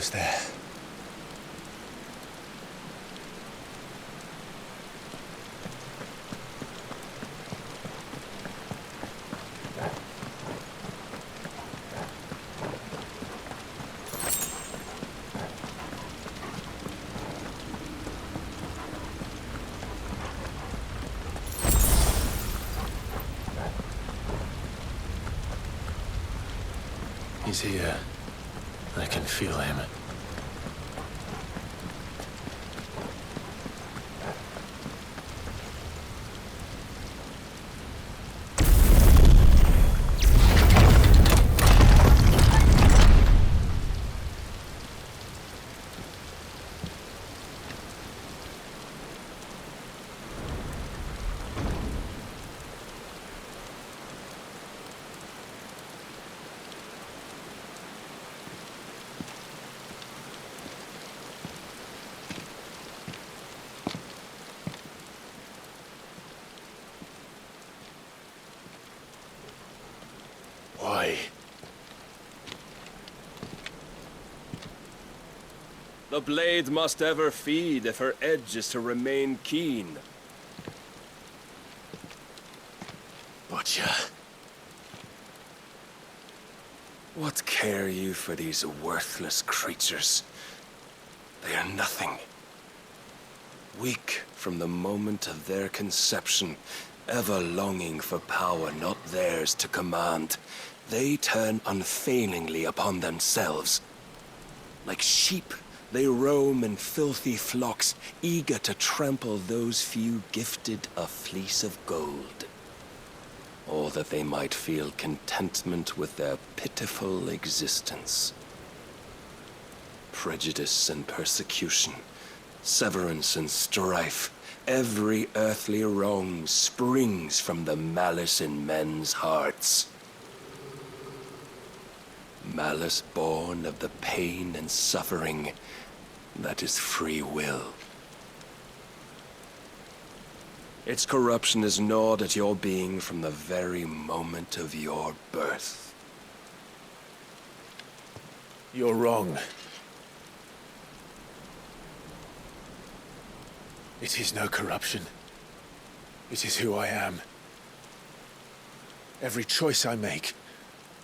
almost there. He's here. I can feel him. Why? The blade must ever feed if her edge is to remain keen. Butcher. What care you for these worthless creatures? They are nothing. Weak from the moment of their conception, ever longing for power not theirs to command, they turn unfailingly upon themselves. Like sheep, they roam in filthy flocks, eager to trample those few gifted a fleece of gold. Or that they might feel contentment with their pitiful existence. Prejudice and persecution, severance and strife, every earthly wrong springs from the malice in men's hearts. Malice born of the pain and suffering that is free will. Its corruption is gnawed at your being from the very moment of your birth. You're wrong. It is no corruption. It is who I am. Every choice I make,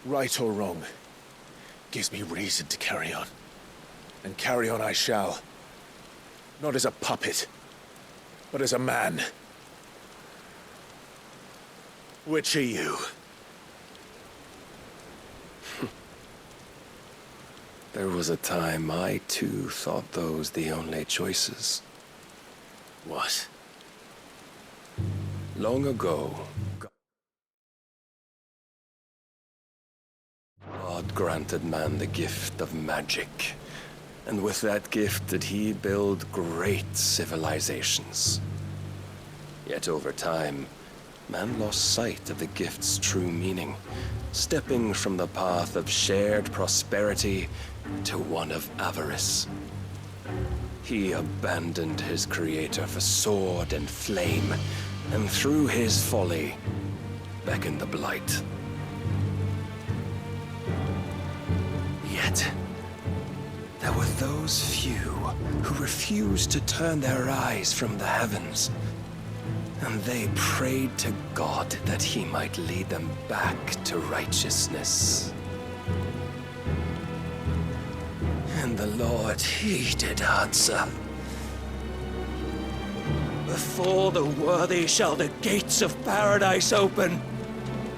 right or wrong, gives me reason to carry on. And carry on I shall. Not as a puppet, but as a man. Which are you? There was a time I too thought those the only choices. What? Long ago, God granted man the gift of magic, and with that gift did he build great civilizations. Yet over time, man lost sight of the gift's true meaning, stepping from the path of shared prosperity to one of avarice. He abandoned his creator for sword and flame, and through his folly, beckoned the blight. Yet, there were those few who refused to turn their eyes from the heavens, and they prayed to God that he might lead them back to righteousness. And the Lord, he did answer. Before the worthy shall the gates of paradise open.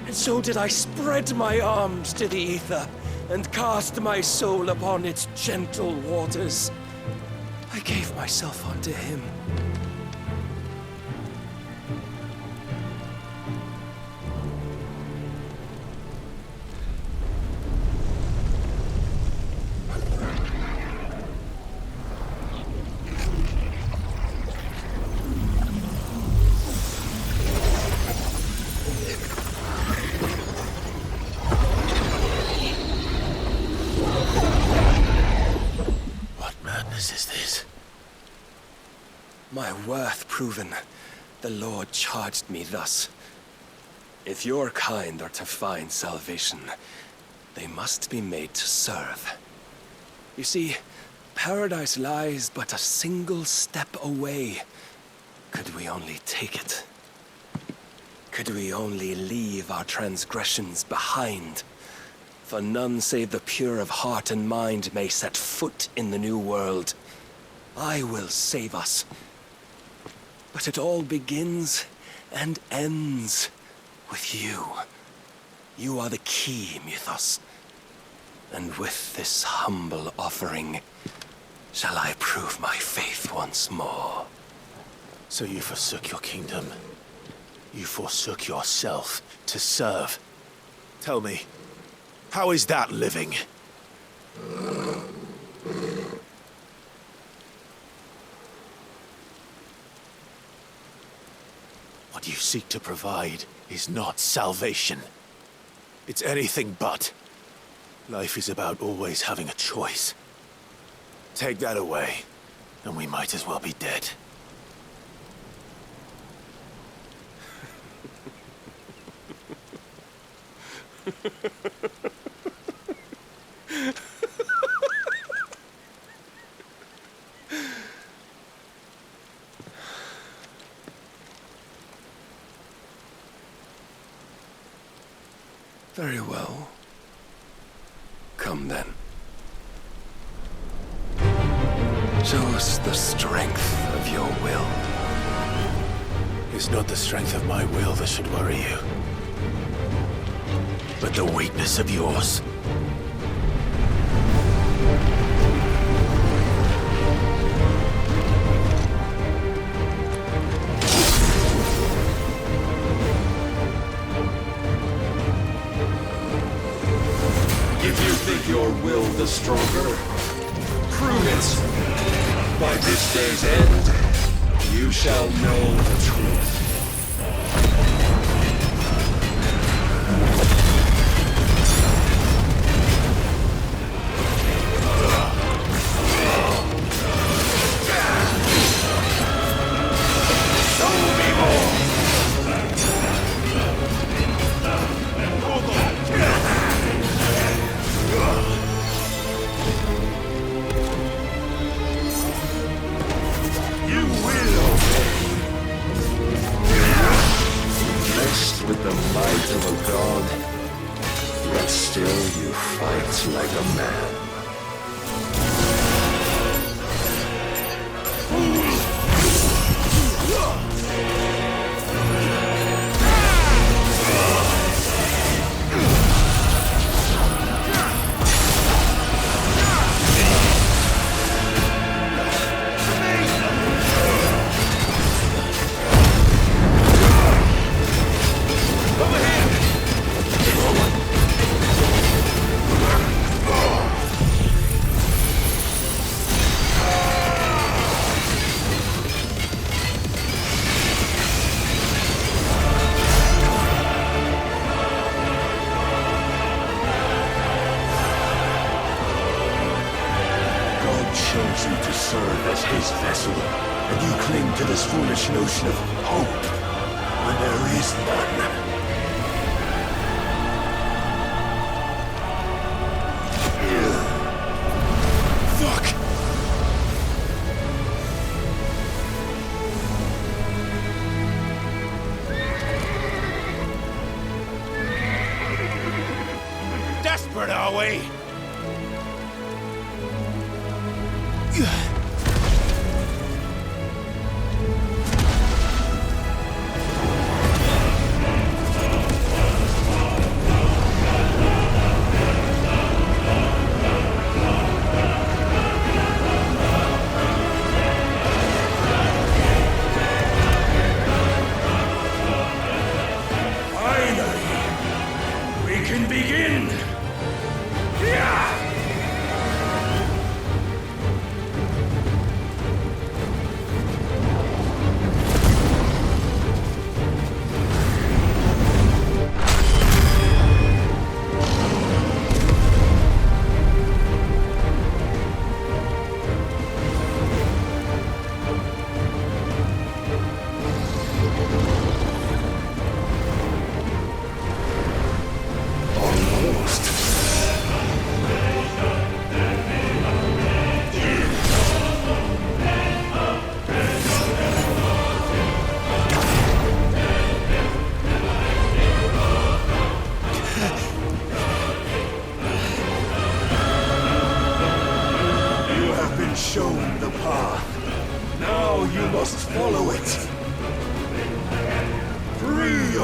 And so did I spread my arms to the ether, and cast my soul upon its gentle waters. I gave myself unto him. Is this? My worth proven, the Lord charged me thus. If your kind are to find salvation, they must be made to serve. You see, paradise lies but a single step away. Could we only take it? Could we only leave our transgressions behind? For none save the pure of heart and mind may set foot in the new world. I will save us. But it all begins and ends with you. You are the key, Mythos. And with this humble offering, shall I prove my faith once more. So you forsook your kingdom. You forsook yourself to serve. Tell me, how is that living? What you seek to provide is not salvation. It's anything but. Life is about always having a choice. Take that away, and we might as well be dead. Very well. Come then. Show us the strength of your will. It's not the strength of my will that should worry you, but the weakness of yours. If you think your will the stronger, prove it. By this day's end, you shall know the truth. With the might of a god, yet still you fight like a man. Chose you to serve as his vessel, and you cling to this foolish notion of hope when there is none. Fuck! Desperate, are we? We can begin! Yeah!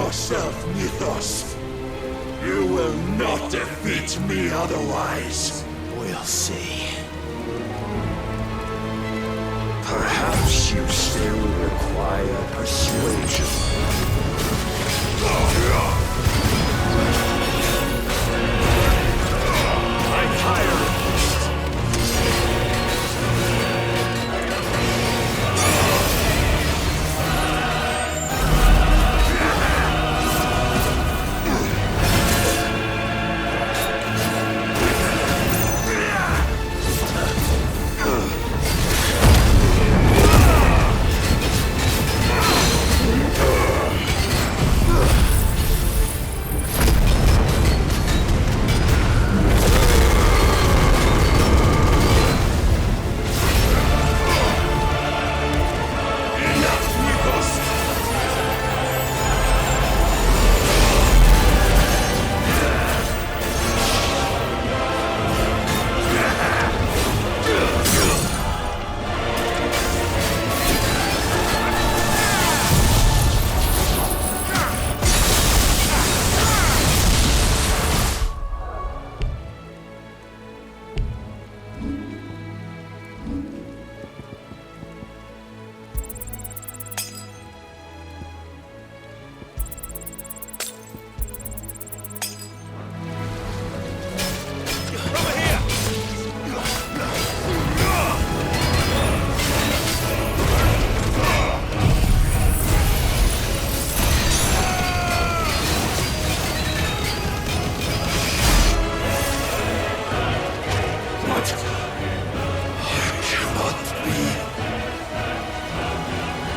yourself, Mythos. You will not defeat me otherwise. We'll see. Perhaps you still require persuasion. I'm tired.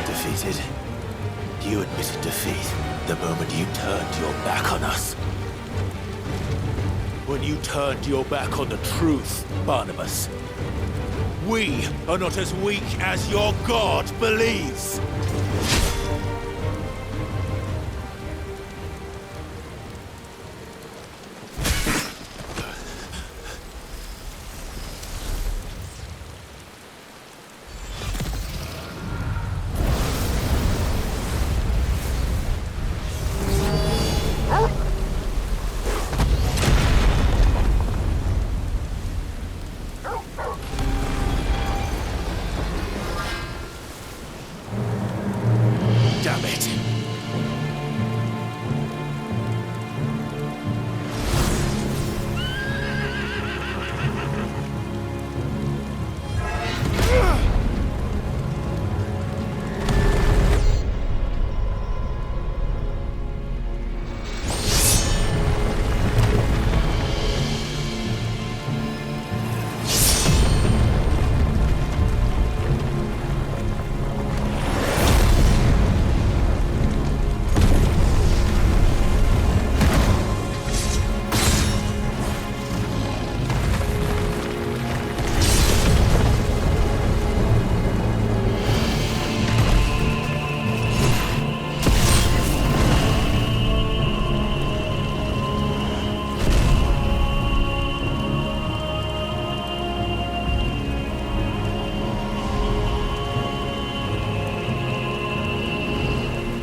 Defeated? You admitted defeat the moment you turned your back on us. When you turned your back on the truth, Barnabas. We are not as weak as your god believes. Damn it!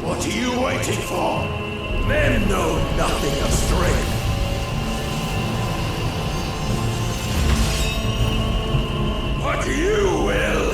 What are you waiting for? Men know nothing of strength. But you will.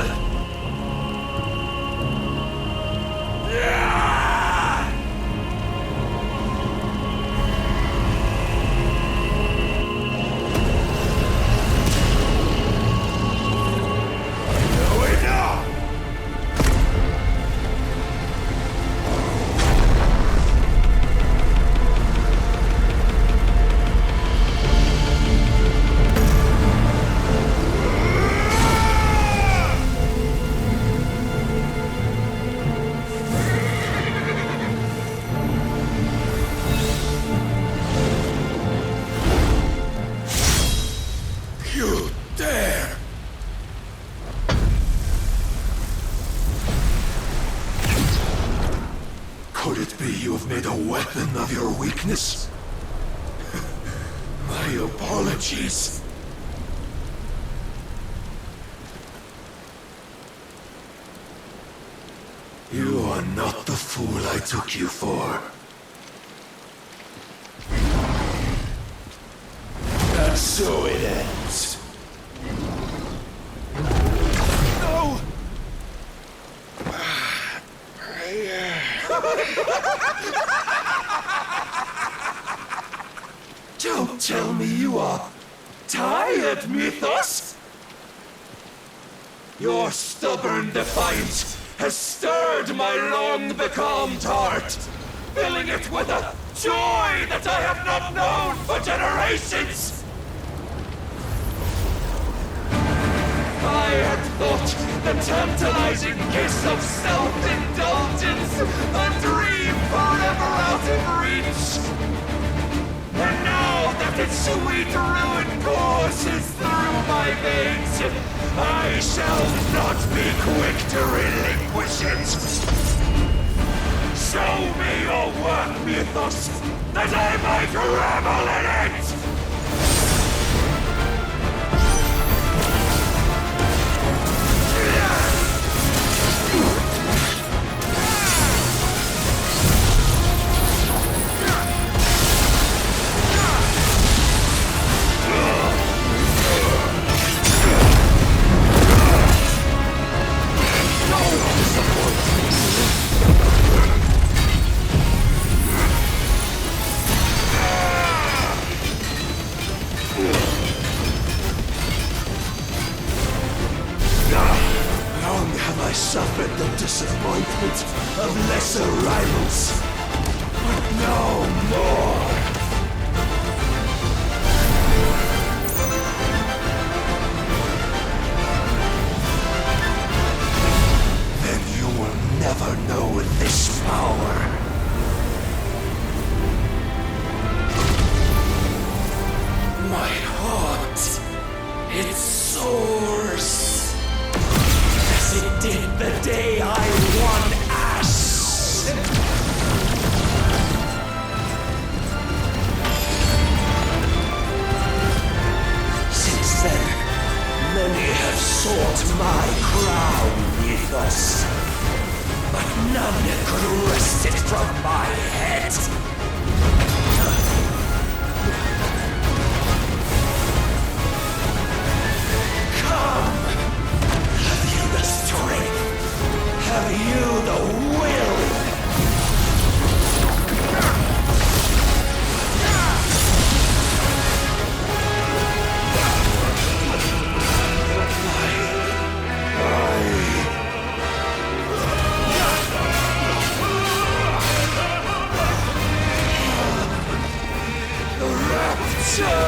You dare! Could it be you have made a weapon of your weakness? My apologies. You are not the fool I took you for. So it ends. No! Don't tell me you are tired, Mythos! Your stubborn defiance has stirred my long becalmed heart, filling it with a joy that I have not known for generations! I had thought the tantalizing kiss of self-indulgence a dream forever out of reach. And now that its sweet ruin courses through my veins, I shall not be quick to relinquish it. Show me your work, Mythos, that I might revel in it! I suffered the disappointment of lesser rivals, but no more. Then you will never know this power. My heart, it soars. It did the day I won Ash! Since then, many have sought my crown, Mythos. But none could wrest it from my head. Come! Have you the will? The rapture!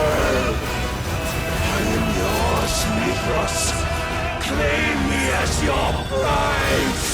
I am yours, Mythos. Claim me as your prize!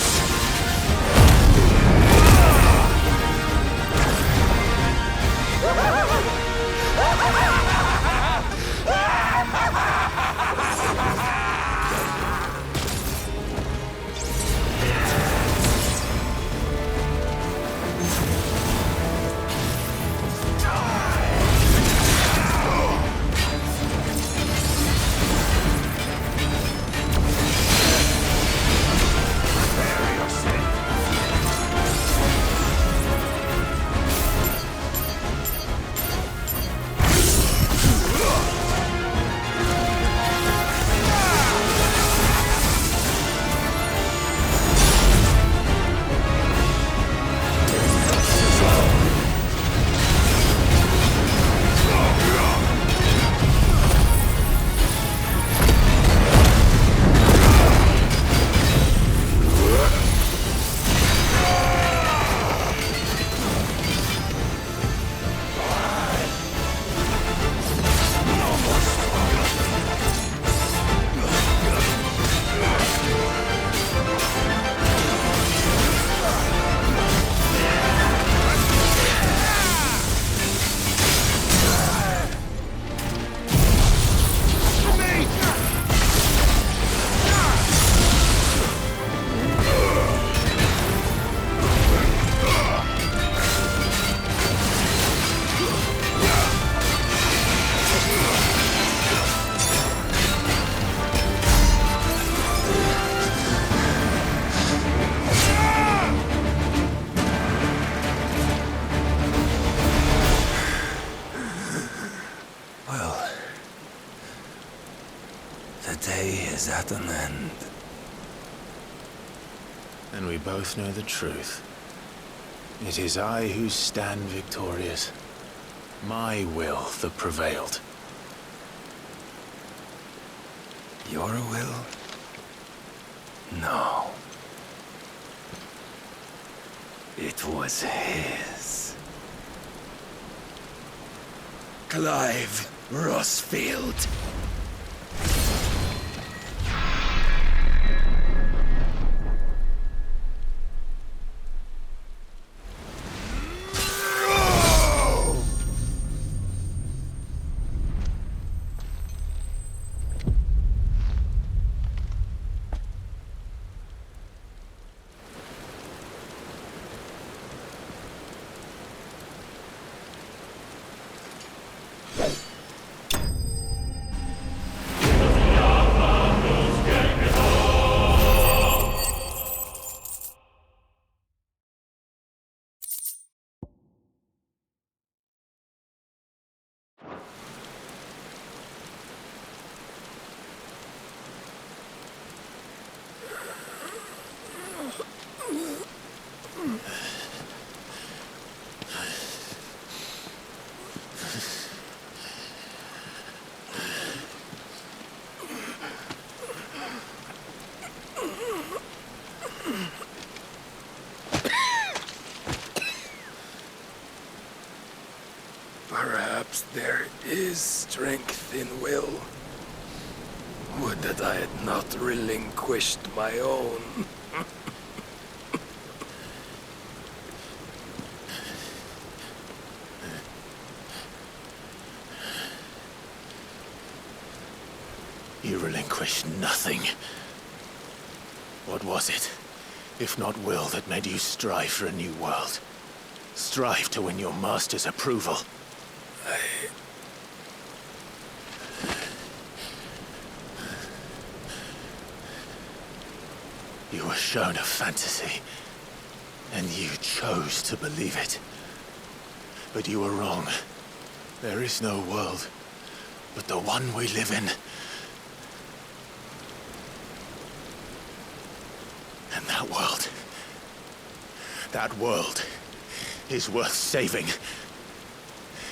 is at an end. And we both know the truth. It is I who stand victorious. My will that prevailed. Your will? No. It was his. Clive Rossfield. Perhaps there is strength in will. Would that I had not relinquished my own. You relinquished nothing. What was it, if not will, that made you strive for a new world? Strive to win your master's approval? You were shown a fantasy, and you chose to believe it. But you were wrong. There is no world, but the one we live in. And that world is worth saving,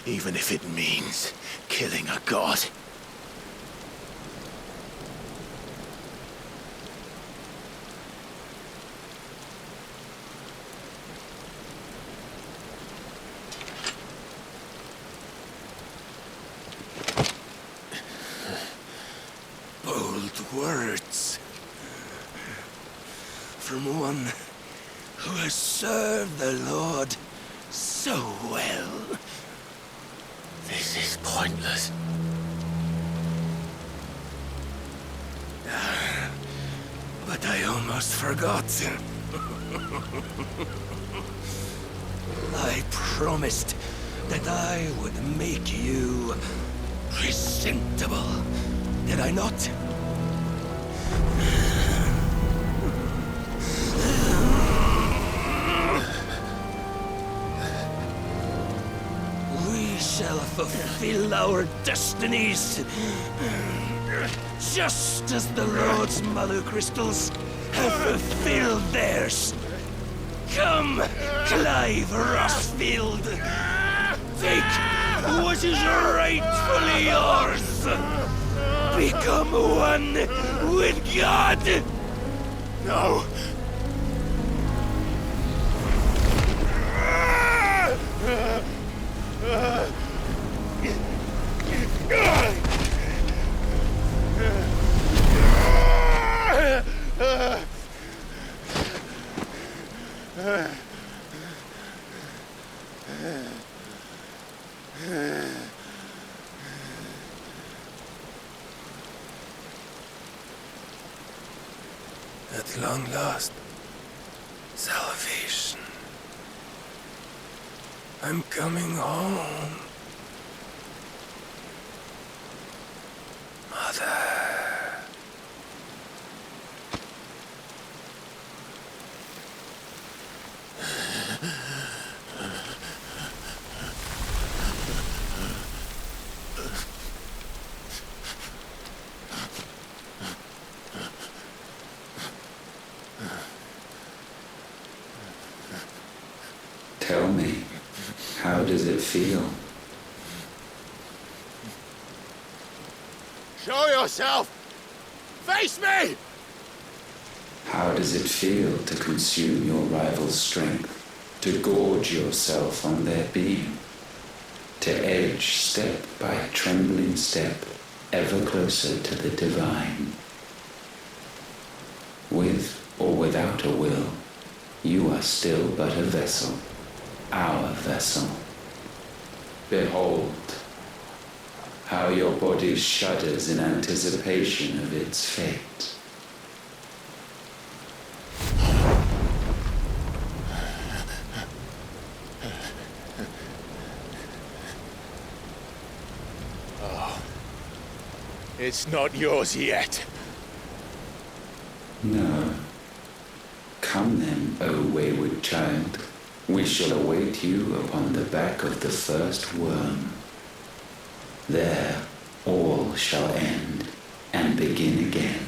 even if it means killing a god. Bold words from one who has served the Lord so well. This is pointless. But I almost forgot. I promised that I would make you presentable, did I not? We shall fulfill our destinies, just as the Lord's Mother Crystals have fulfilled theirs. Come, Clive Rossfield. Take what is rightfully yours. Become one with God. No! At long last, salvation. I'm coming home. Mother. How does it feel? Show yourself! Face me! How does it feel to consume your rival's strength? To gorge yourself on their being? To edge step by trembling step ever closer to the divine? With or without a will, you are still but a vessel, our vessel. Behold, how your body shudders in anticipation of its fate. It's not yours yet. No. Come then, O wayward child. We shall await you upon the back of the first worm. There all shall end and begin again.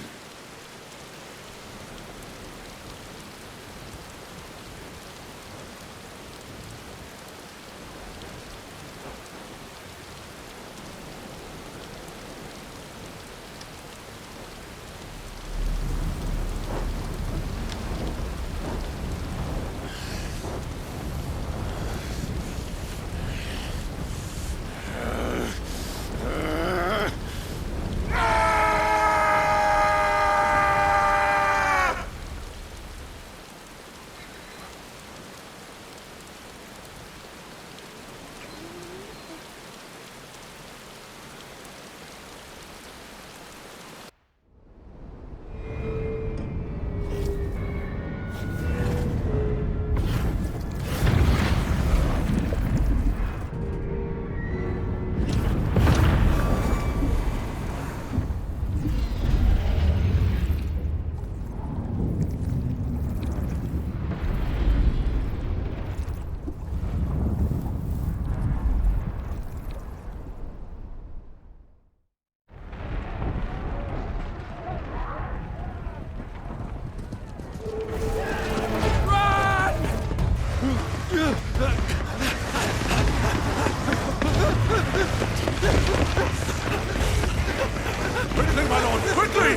Anything, my lord! Quickly!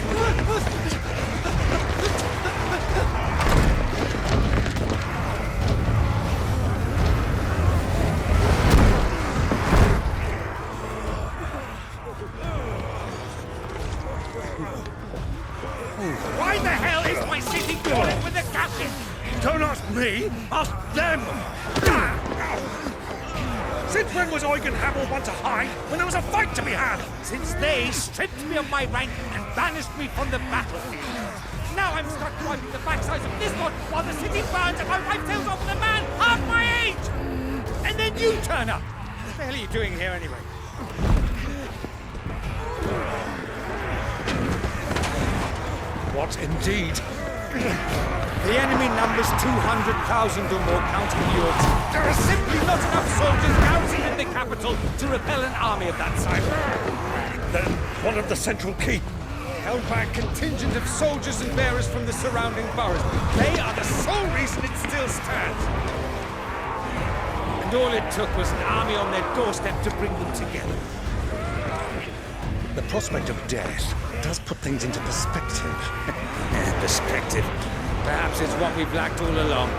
Why the hell is my city crawling with the captain? Don't ask me! Ask them! Since when was Eugen Hamel one to hide when there was a fight to be had? Since they stripped me of my rank and banished me from the battlefield. Now I'm stuck wiping the backsides of this one while the city burns and my wife tells off with a man half my age! And then you turn up! What the hell are you doing here anyway? What indeed? The enemy numbers 200,000 or more, counting yours. There are simply not enough soldiers garrisoned in the capital to repel an army of that size. Then what of the central keep? Held by a contingent of soldiers and bearers from the surrounding boroughs. They are the sole reason it still stands. And all it took was an army on their doorstep to bring them together. The prospect of death does put things into perspective. Perspective. Perhaps it's what we've lacked all along.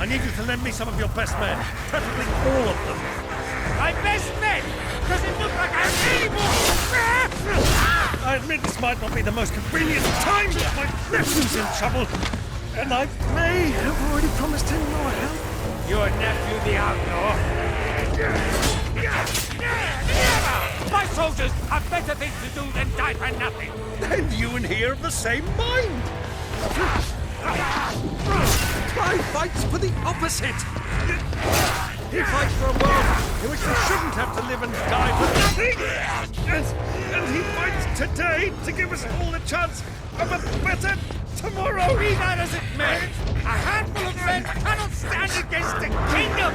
I need you to lend me some of your best men, preferably all of them. My best men! Does it look like I'm anymore? I admit this might not be the most convenient time, but my nephew's in trouble, and I may have already promised him more help. Your nephew, the outlaw. Never! My soldiers have better things to do than die for nothing. Then you and he are of the same mind. Try fights for the opposite. He fights for a world in which we shouldn't have to live and die for nothing. today to give us all a chance of a better tomorrow. Be that as it may, a handful of men cannot stand against a kingdom!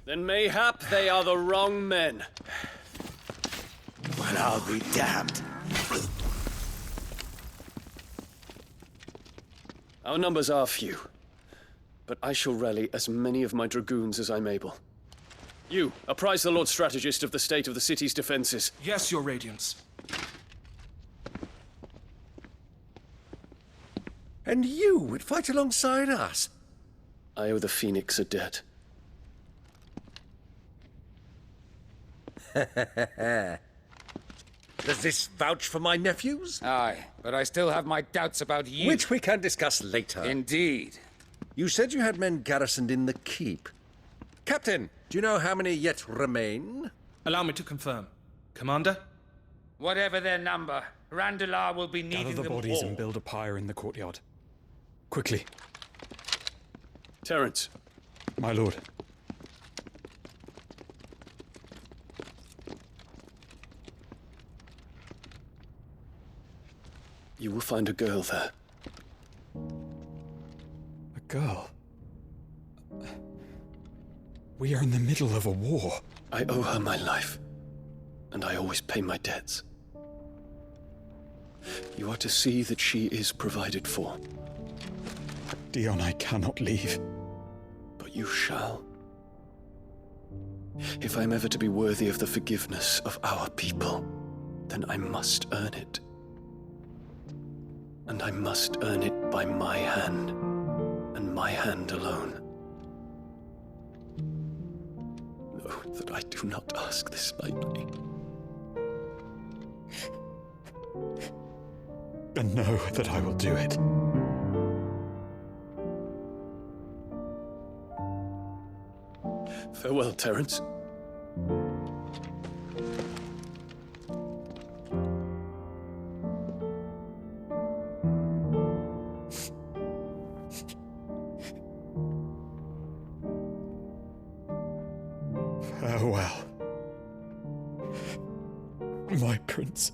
Then mayhap they are the wrong men. Well, I'll be damned. Our numbers are few, but I shall rally as many of my dragoons as I'm able. You, apprise the Lord Strategist of the state of the city's defenses. Yes, Your Radiance. And you would fight alongside us? I owe the Phoenix a debt. Does this vouch for my nephews? Aye, but I still have my doubts about you. Which we can discuss later. Indeed. You said you had men garrisoned in the keep. Captain, do you know how many yet remain? Allow me to confirm. Commander? Whatever their number, Randalar will be needing Gather the them bodies all. and build a pyre in the courtyard. Quickly, Terence, my lord. you will find a girl there. A girl. We are in the middle of a war. I owe her my life, and I always pay my debts. You are to see that she is provided for, Dion, I cannot leave. but you shall. If I am ever to be worthy of the forgiveness of our people, then I must earn it. And I must earn it by my hand, and my hand alone. Know that I do not ask this lightly. And know that I will do it. Farewell, Terence. Farewell, my prince.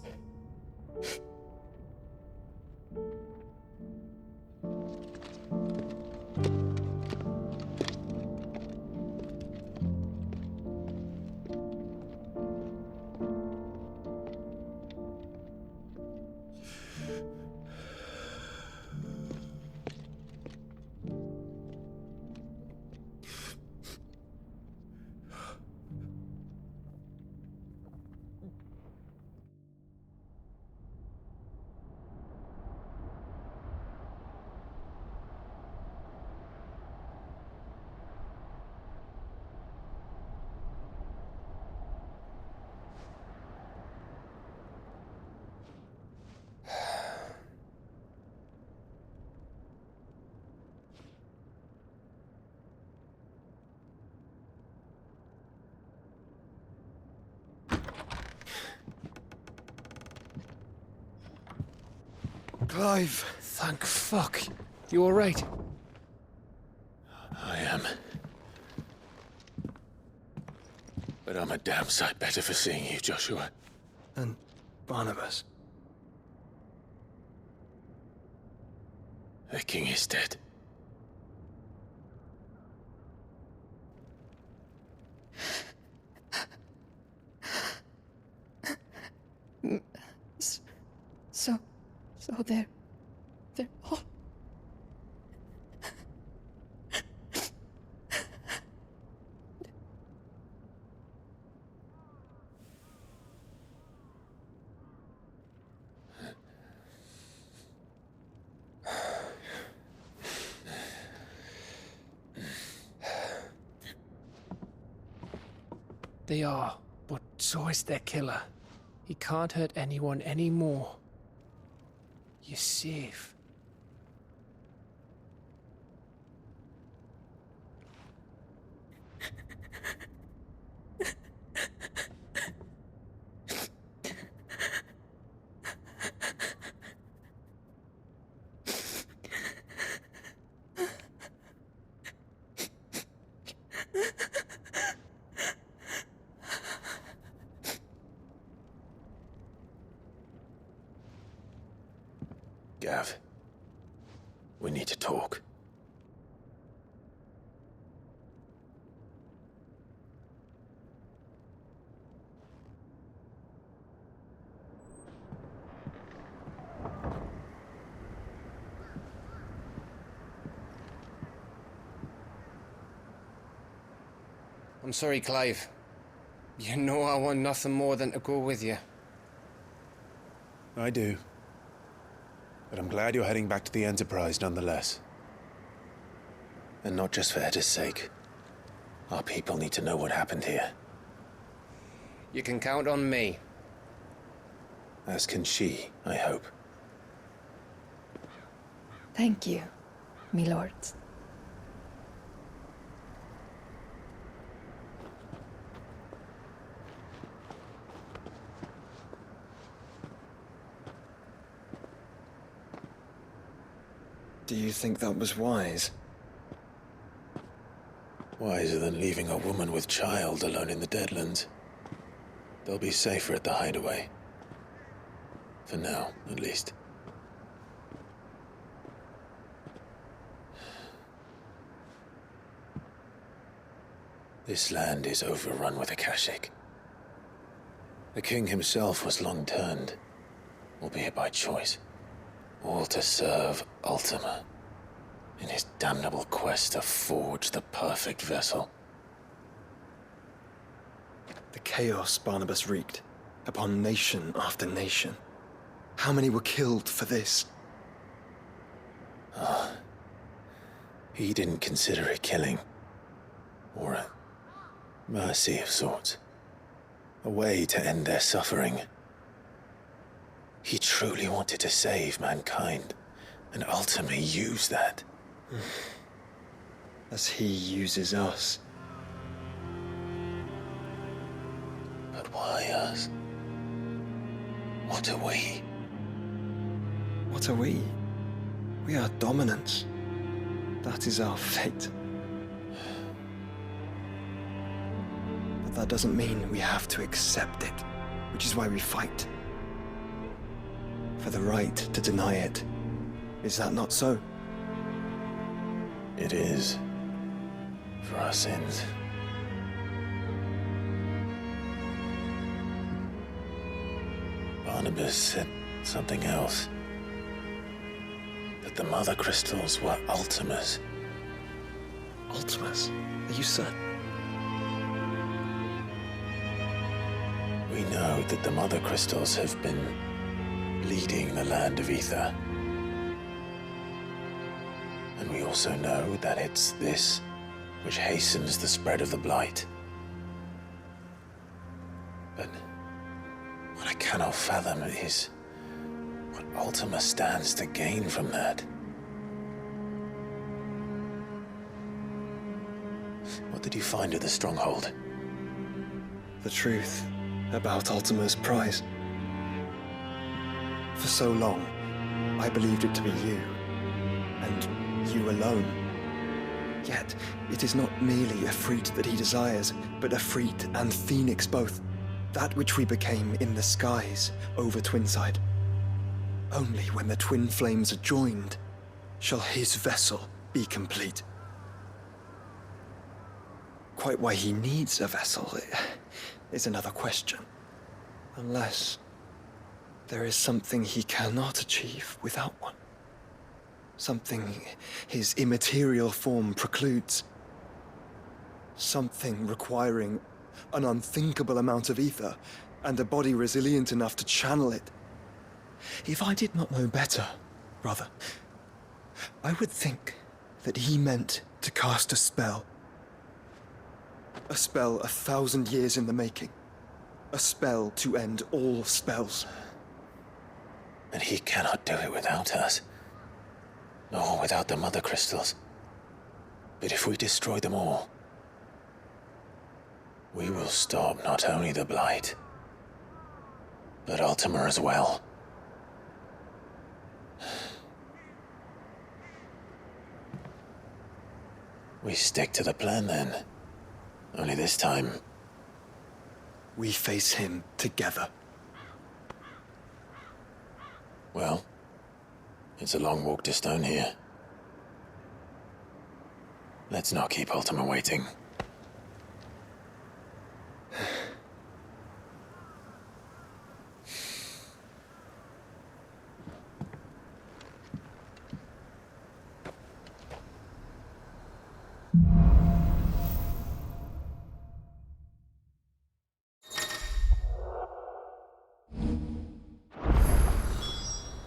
Clive! Thank fuck. You alright? I am. But I'm a damn sight better for seeing you, Joshua. And Barnabas? The king is dead. So they're all... They are, but so is their killer. He can't hurt anyone anymore. You're safe. Gav. We need to talk. I'm sorry, Clive. You know I want nothing more than to go with you. I do. But I'm glad you're heading back to the Enterprise nonetheless. And not just for Etta's sake. Our people need to know what happened here. You can count on me. As can she, I hope. Thank you, me lords. Do you think that was wise? Wiser than leaving a woman with child alone in the Deadlands. They'll be safer at the hideaway. For now, at least. This land is overrun with Akashic. The king himself was long turned, albeit by choice, all to serve Ultima, in his damnable quest to forge the perfect vessel. The chaos Barnabas wreaked upon nation after nation. How many were killed for this? He didn't consider it killing, or a mercy of sorts. A way to end their suffering. He truly wanted to save mankind, and ultimately used that. As he uses us. But why us? What are we? What are we? We are dominance. That is our fate. But that doesn't mean we have to accept it, which is why we fight. For the right to deny it. Is that not so? It is. For our sins. Barnabas said something else. That the Mother Crystals were Ultimas. Ultimas? Are you certain? We know that the Mother Crystals have been leading the land of Ether. And we also know that it's this which hastens the spread of the Blight. But what I cannot fathom is what Ultima stands to gain from that. What did you find at the Stronghold? The truth about Ultima's prize. For so long, I believed it to be you, and you alone. Yet, it is not merely a freat that he desires, but a freat and phoenix both. That which we became in the skies over Twinside. Only when the twin flames are joined shall his vessel be complete. Quite why he needs a vessel is another question. Unless there is something he cannot achieve without one. Something his immaterial form precludes. Something requiring an unthinkable amount of ether and a body resilient enough to channel it. If I did not know better, brother, I would think that he meant to cast a spell. A spell 1,000 years in the making. A spell to end all spells. And he cannot do it without us. Nor without the Mother Crystals. But if we destroy them all, we will stop not only the Blight, but Ultima as well. We stick to the plan then. Only this time, we face him together. Well, It's a long walk to Stone here. Let's not keep Ultima waiting.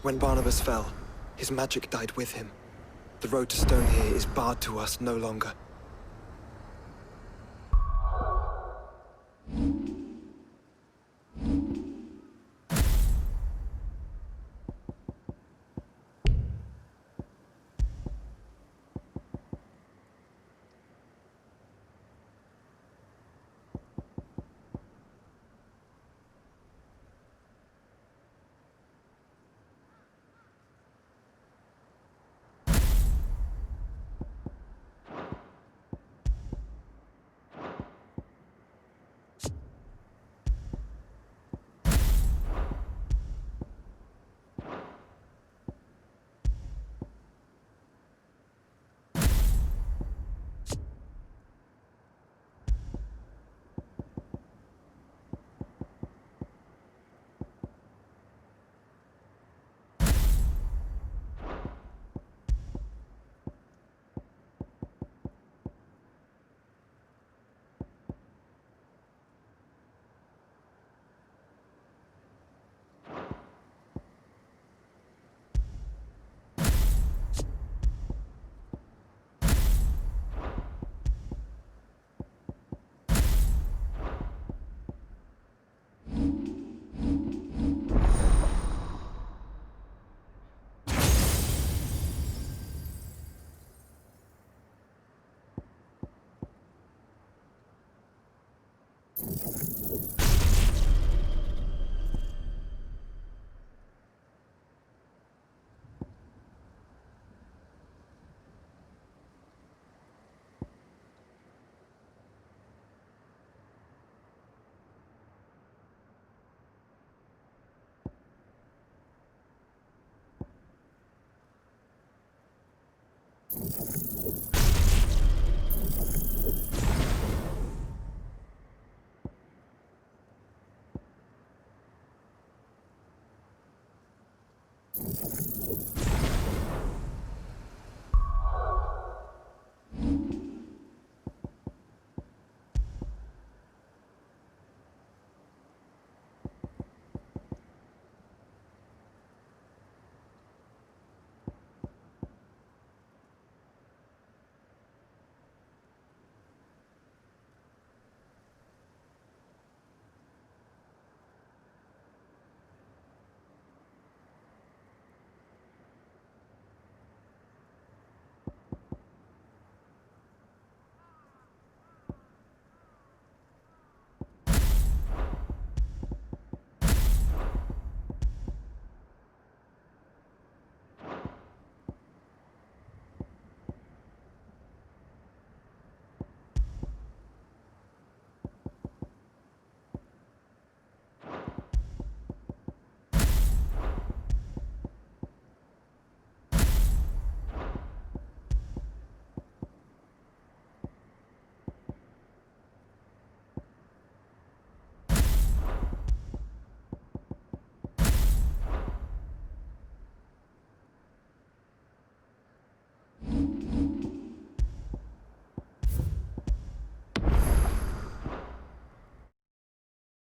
When Barnabas fell, his magic died with him. The road to Stone here is barred to us no longer.